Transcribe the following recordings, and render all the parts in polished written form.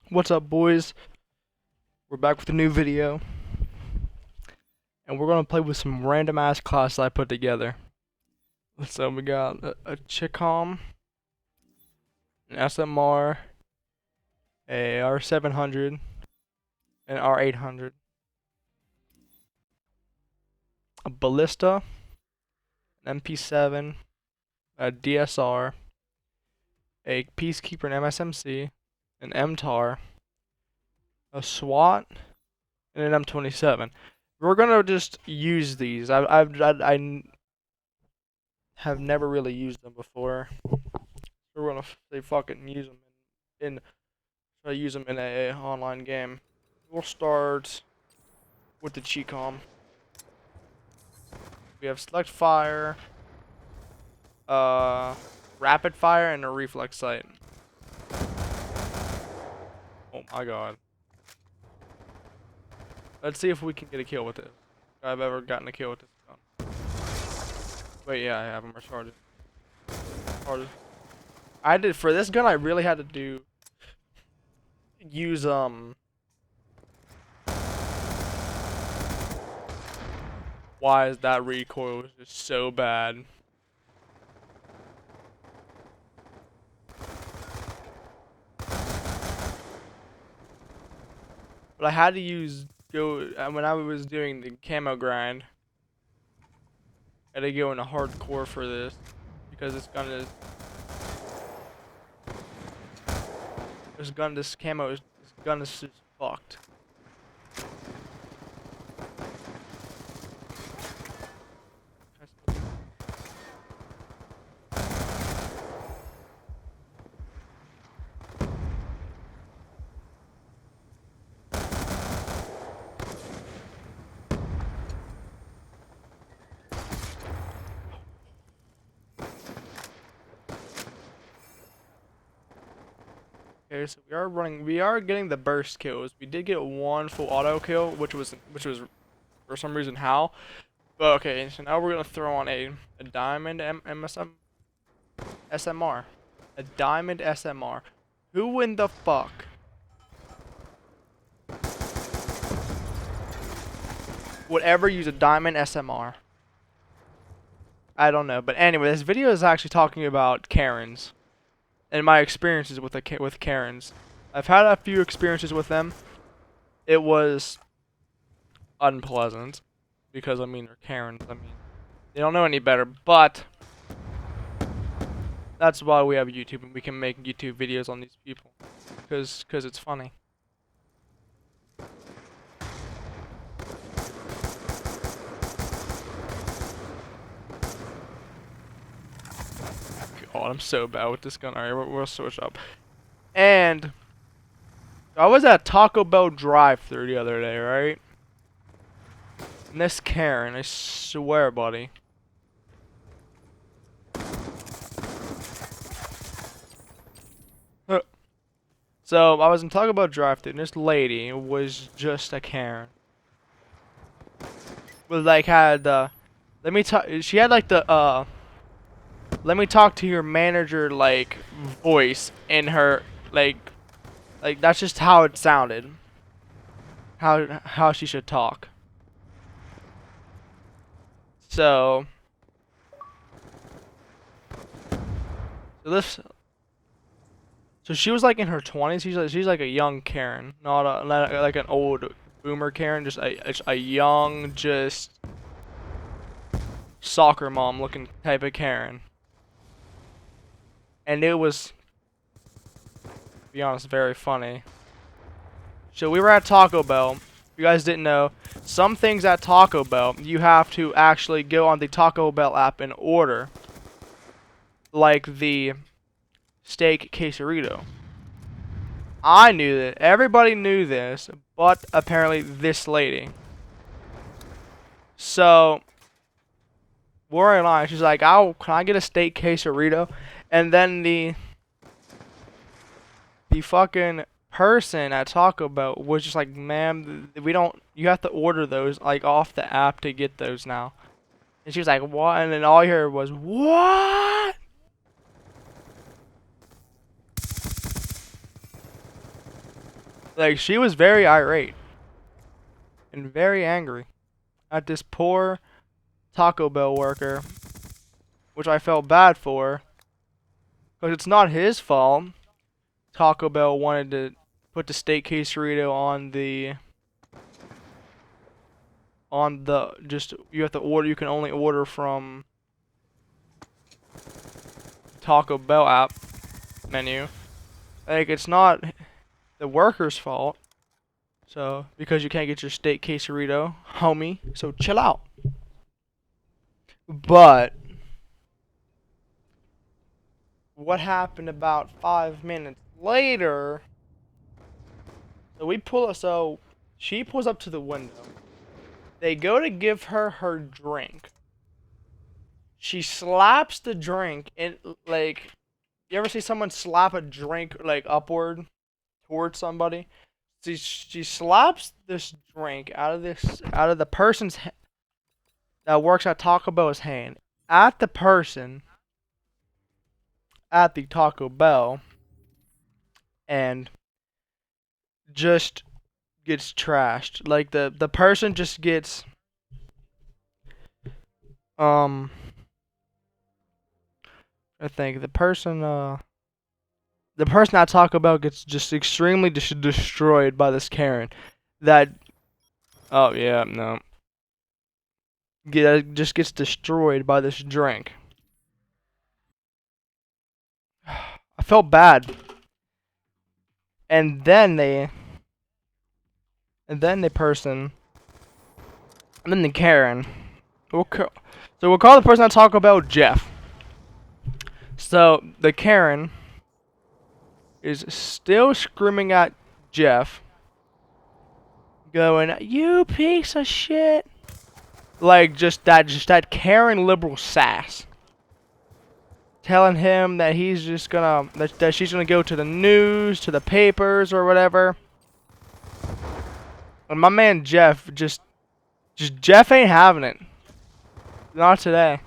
What's up, boys? We're back with a new video, and we're gonna play with some random ass classes I put together. So we got a Chicom, an SMR, a R700, an R800, a Ballista, an MP7, a DSR, a Peacekeeper, an MSMC, an MTAR, a SWAT, and an M27. We're gonna just use these. I have never really used them before. We're gonna say fucking use them in try to use them in a online game. We'll start with the Chicom. We have select fire, rapid fire, and a reflex sight. Oh my god. Let's see if we can get a kill with it. If I've ever gotten a kill with this gun. Wait, yeah, I have them retarded. Retarded. I did for this gun. I really had to use Why is that recoil just so bad? But I had to when I was doing the camo grind. I had to go into hardcore for this because this gun is just fucked. Okay, so we are getting the burst kills. We did get one full auto kill, which was for some reason how. But okay, so now we're gonna throw on a diamond SMR, a diamond SMR. Who in the fuck would ever use a diamond SMR? I don't know, but anyway, this video is actually talking about Karens and my experiences with Karens. I've had a few experiences with them. It was unpleasant because I mean they're Karens. I mean they don't know any better, but that's why we have YouTube and we can make YouTube videos on these people because it's funny. God, I'm so bad with this gun. Alright, we'll switch up. And I was at Taco Bell drive-thru the other day, right? And this Karen, I swear, buddy. So I was in Taco Bell drive-thru, and this lady was just a Karen. Was like let me talk. She had like the let me talk to your manager like voice in her like that's just how it sounded. How she should talk. So this so she was like in her 20s. She's like a young Karen, not like an old boomer Karen, just a young just soccer mom looking type of Karen. And it was, to be honest, very funny. So we were at Taco Bell. If you guys didn't know, some things at Taco Bell, you have to actually go on the Taco Bell app and order. Like the steak quesarito. I knew that. Everybody knew this, but apparently this lady. So, we're in line. She's like, "Oh, can I get a steak quesarito?" And then the fucking person at Taco Bell was just like, "Ma'am, we don't. You have to order those like off the app to get those now." And she was like, "What?" And then all I heard was, "What?" Like, she was very irate and very angry at this poor Taco Bell worker, which I felt bad for, because it's not his fault. Taco Bell wanted to put the steak quesarito on the just you have to order. You can only order from Taco Bell app menu. Like, it's not the worker's fault. So, because you can't get your steak quesarito, homie. So chill out. But what happened about 5 minutes later? So she pulls up to the window. They go to give her her drink. She slaps the drink and, like, you ever see someone slap a drink like upward towards somebody? She slaps this drink out of the person's that works at Taco Bell's hand at the person at the Taco Bell, and just gets trashed. Like, the person just gets I think the person at Taco Bell gets just extremely destroyed by this Karen. That oh yeah, no. Just gets destroyed by this drink. I felt bad. And then the Karen. So we'll call the person at Taco Bell Jeff. So the Karen is still screaming at Jeff, going, "You piece of shit!" Like, just that Karen liberal sass, telling him that he's just gonna that she's gonna go to the news, to the papers, or whatever. And my man Jeff just Jeff ain't having it. Not today.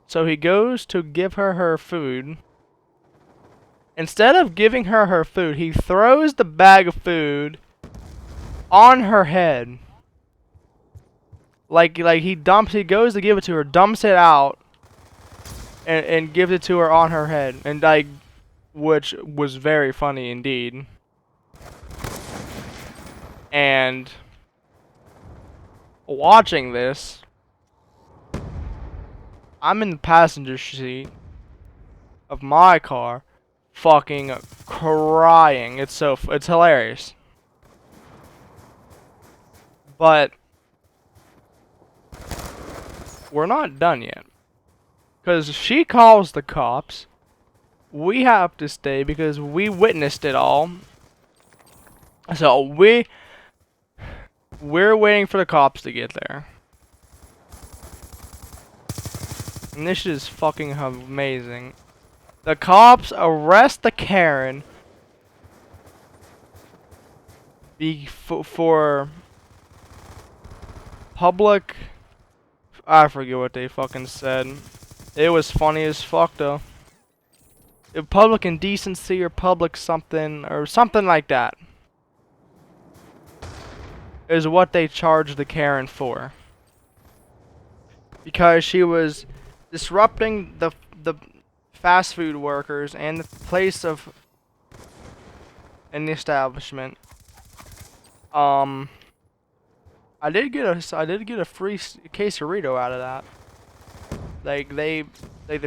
So he goes to give her her food. Instead of giving her her food, he throws the bag of food on her head. Like he goes to give it to her, dumps it out, and gives it to her on her head, and which was very funny indeed. And watching this, I'm in the passenger seat of my car, fucking crying. It's hilarious. But we're not done yet, because she calls the cops. We have to stay because we witnessed it all. So we're waiting for the cops to get there. And this is fucking amazing. The cops arrest the Karen for public... I forget what they fucking said. It was funny as fuck though. Public indecency or public something like that is what they charged the Karen for. Because she was disrupting the fast food workers and the place in the establishment. I did get a free quesarito out of that. Like, the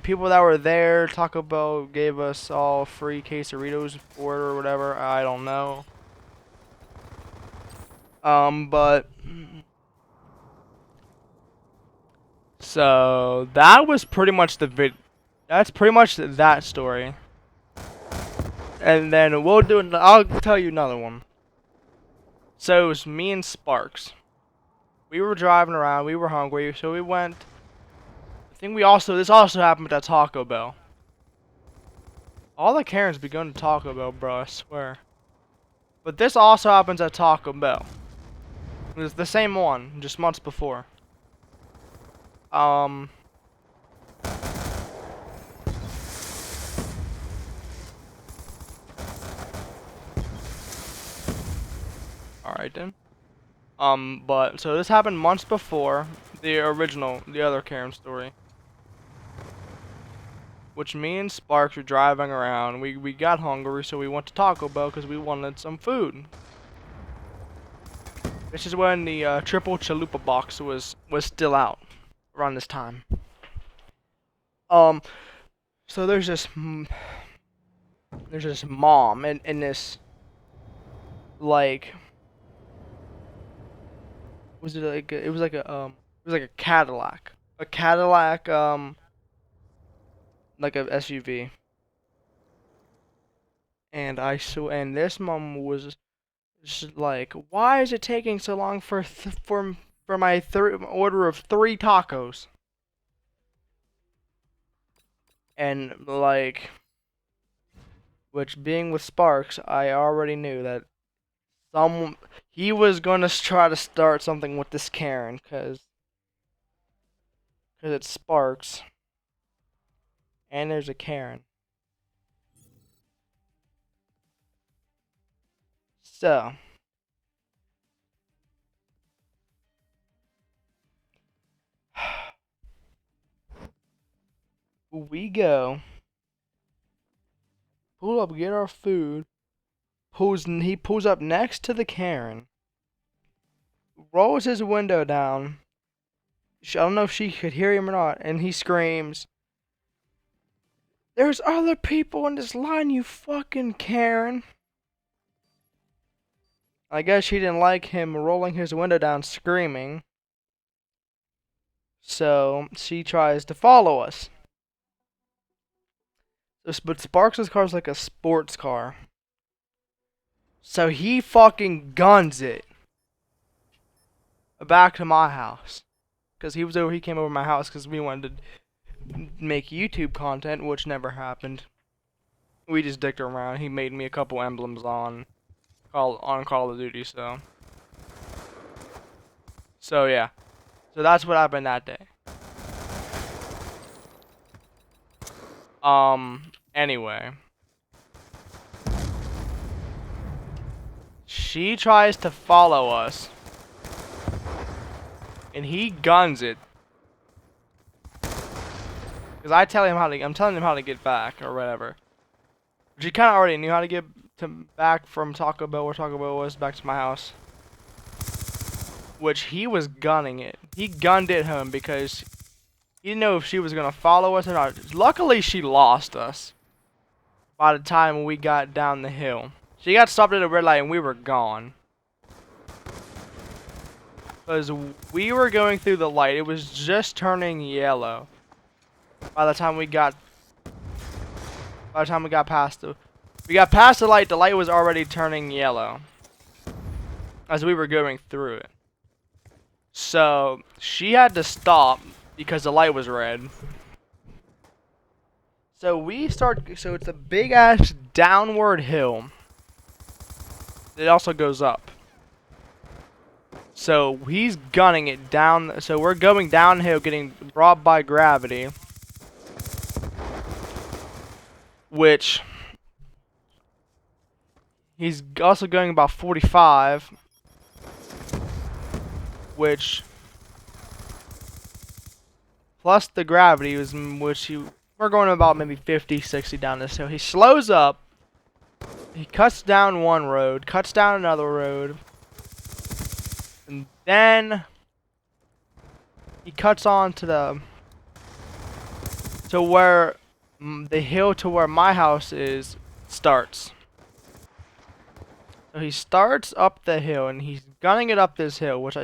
people that were there, Taco Bell gave us all free quesaritos for it or whatever. I don't know. But so that was pretty much that's pretty much that story. And then I'll tell you another one. So it was me and Sparks. We were driving around, we were hungry, so we went. This also happened at Taco Bell. All the Karens be going to Taco Bell, bro, I swear. But this also happens at Taco Bell. It's the same one, just months before. Alright then. But so this happened months before the other Karen story. Which me and Sparks were driving around. We got hungry, so we went to Taco Bell because we wanted some food. This is when the triple chalupa box was still out around this time. So there's this mom in this, like, was it like it was like a Cadillac, like a SUV. And this mom was just like, why is it taking so long for my order of 3 tacos? And like, which being with Sparks, I already knew that he was gonna try to start something with this Karen, cause it's Sparks, and there's a Karen. So we go, pull up, get our food. He pulls up next to the Karen, rolls his window down. I don't know if she could hear him or not, and he screams, "There's other people in this line, you fucking Karen." I guess she didn't like him rolling his window down screaming. So she tries to follow us. But Sparks' car is like a sports car. So he fucking guns it back to my house. Because he came over to my house because we wanted to make YouTube content, which never happened. We just dicked around. He made me a couple emblems on Call of Duty, so yeah. So that's what happened that day. Anyway. She tries to follow us. And he guns it. Because I'm telling him how to get back, or whatever. But he kinda already knew how to get back from Taco Bell, where Taco Bell was, back to my house. Which he was gunning it. He gunned it home because he didn't know if she was gonna follow us or not. Luckily, she lost us by the time we got down the hill. She got stopped at a red light and we were gone. Because we were going through the light. It was just turning yellow. By the time we got past the light was already turning yellow. As we were going through it. So she had to stop because the light was red. So it's a big ass downward hill. It also goes up. So he's gunning it down. So we're going downhill, getting brought by gravity. Which he's also going about 45. Which plus the gravity was we're going about maybe 50, 60 down this hill. He slows up. He cuts down one road, cuts down another road, and then he cuts on to the hill to where my house starts. So he starts up the hill and he's gunning it up this hill, which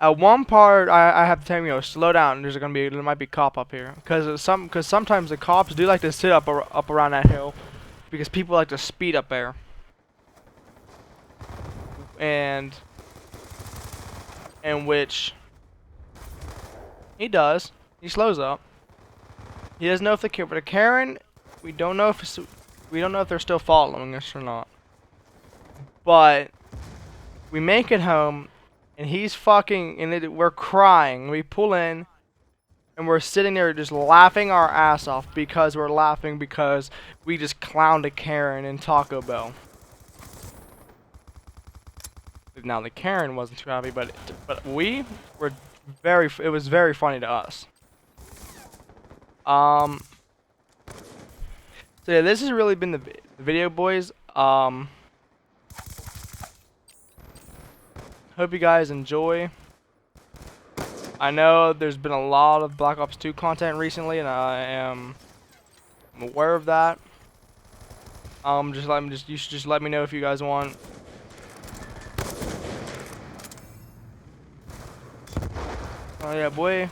at one part I have to tell him, slow down. There might be a cop up here, because sometimes the cops do like to sit up around that hill, because people like to speed up there. And which he does. He slows up. He doesn't know if the Karen, we don't know if they're still following us or not. But we make it home, and he's we're crying. We pull in, and we're sitting there just laughing our ass off because we just clowned a Karen in Taco Bell. Now the Karen wasn't too happy, but we were very. It was very funny to us. So yeah, this has really been the video, boys. Hope you guys enjoy. I know there's been a lot of Black Ops 2 content recently, and I'm aware of that. You should just let me know if you guys want. Oh yeah, boy.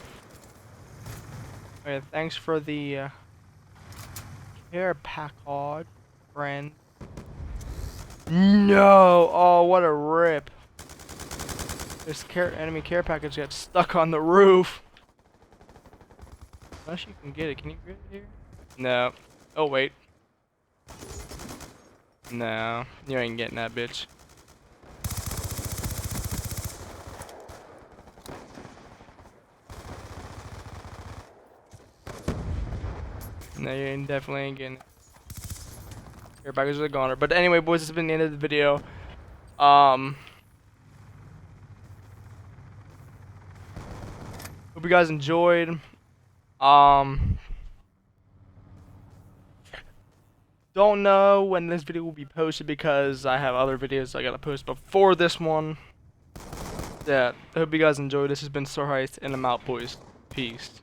Okay, thanks for the care package, friend. No! Oh, what a rip. This enemy care package got stuck on the roof. Unless you can get it. Can you get it here? No. Oh, wait. No. You ain't getting that, bitch. No, you definitely ain't getting it. Care packages are goner. But anyway, boys, this has been the end of the video. Hope you guys enjoyed. Don't know when this video will be posted because I have other videos I gotta post before this one. Yeah, I hope you guys enjoyed. This has been Sir Heist, and I'm out, boys. Peace.